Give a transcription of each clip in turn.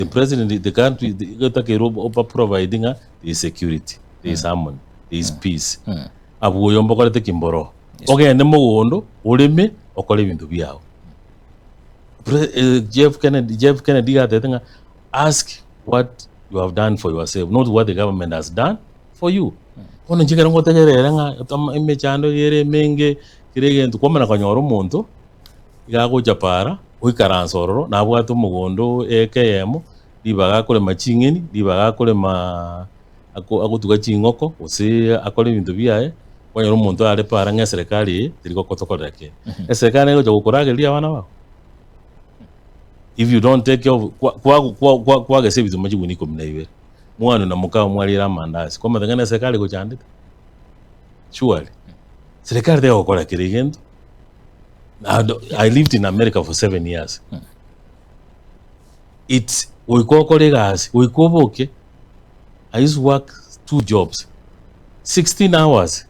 The president, the country, the providing the security, there is harmony, there is peace. Abu yombo kole te kimboro. Okay, ndemo wondo, uleme, okole bintu byao. Jeff Kennedy had ask what you have done for yourself, not what the government has done for you. Ono njikera ngotegerera nga imechando yere menge kirege ntu komana kanyoro muntu igago japara uikaransororo nabwatu mugondo EKM libaga kole machingeni libaga kole agutuga chingoko ose akole bintu biae kwanyoro muntu ale para nga serikali tiliko kotokola ke serikali ngo gukora lia bana bako. If you don't take care of kwa gese bitu maji buniko mnaiwe mwana na mukao mwalira mandazi kwa matangana serikali ko chandika surely serikali deo kola kirigendo. I lived in America for 7 years. It's we go colleagues we go okay. I used to work 2 jobs 16 hours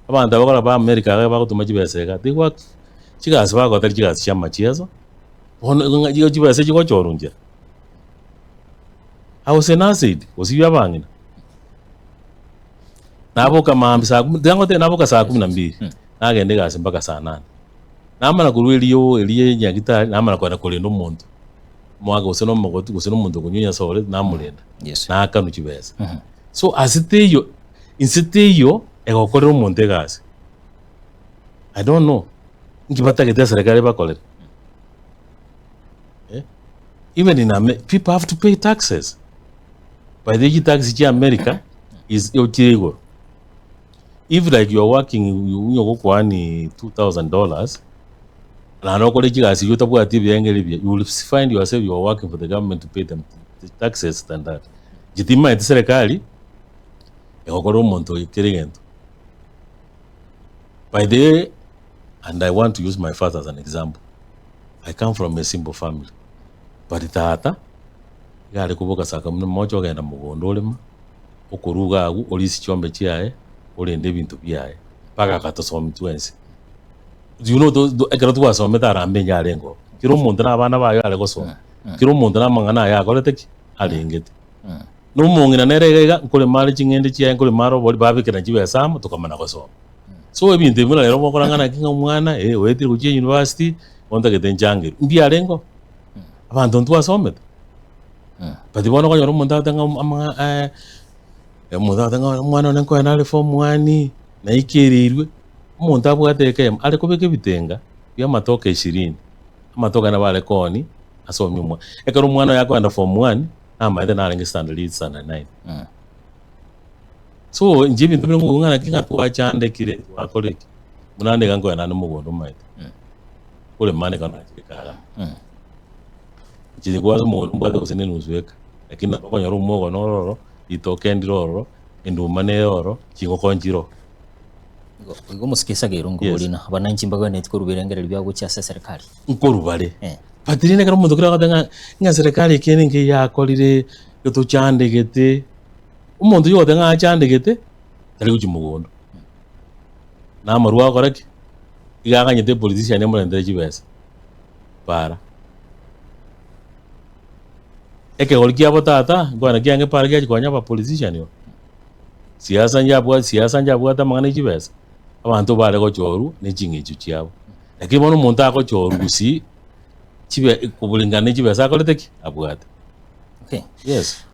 abantu bakora ba America bako tumajibe serikali they work chigas bako tari chigas chama chiazo ono ngiyo chiba se chiko chorunja. I was an acid osibya bangina nabo kama ambisa ndangote nabo ka saa 12 nagende gase mpaka saa 8 namana kurweliyo eliye nyagitari namana kwenda kolendo muntu mwaga useno mugoti useno muntu kunyonya sore namulenda nakanu kibeza so asiteyo insiteyo egokorera umuntu gase I don't know ngibata gete serikali bakolera even in America people have to pay taxes. By the tax in America is your. If like you're working, you go $2,000, you will find yourself you are working for the government to pay them the taxes than that. Jitima iti serikali, ekokoro monto kirigento. By the way, and I want to use my father as an example. I come from a simple family, but tata yale kuboka saka mmoja ogenda mugondo olema okuruga agu olisi chombe chiae olende bintu byae paka katosoma twensi. Do you know those ekaratu wasome tarambe nyalengo kiro muntu nabana bayo ale gosoma kiro muntu namangana ya koleteki alengete no mungina nerega kule mali chingende chiae kule maro boli babikira chibe samu tukamana gosoma so ebintu bimula lero mokorangana kinga mwana wetiri kuchie university onda ketenjange mbialengo abantu ntwasome pati bono kanyoro muntu atanga mwana nanko yanale form 1 na ikirirwe umuntu abwateke ale kubeke bitenga bya matoke 20 amatoka na bale koni asomye umwa ekero mwana yako anda form 1 amaide na alingi standard 9 so njibi ntubire ngungana kinga twachande kire wakoleki munande gango yanane mugondo maite kule mane kana kikala chiri kwazo mu mbado kusene nuzweka lakini nakonyora umogo nororo itokendi roro enduma neroro kingokonjiro ngo musikisa gerungu bolina abananchi mbaga netiko ruberengera bya gucyasa serikali nkorubare patirine karo muntu kira katanga nga serikali kene nge yakolire yoto chandegete umuntu yote nga chandegete tari kuchimugondo na marwa koraki igaganye de politician emurendere kibesa para eke golkia botata ngwana kiange para kia kwanya ba politician yo siasa njabwa tamangane kibesa abantu bare ko choru ne chingichu chiabo lakini bono muntu ako choru gusi chibe kubulingane kibesa akoleteki abwate okay yes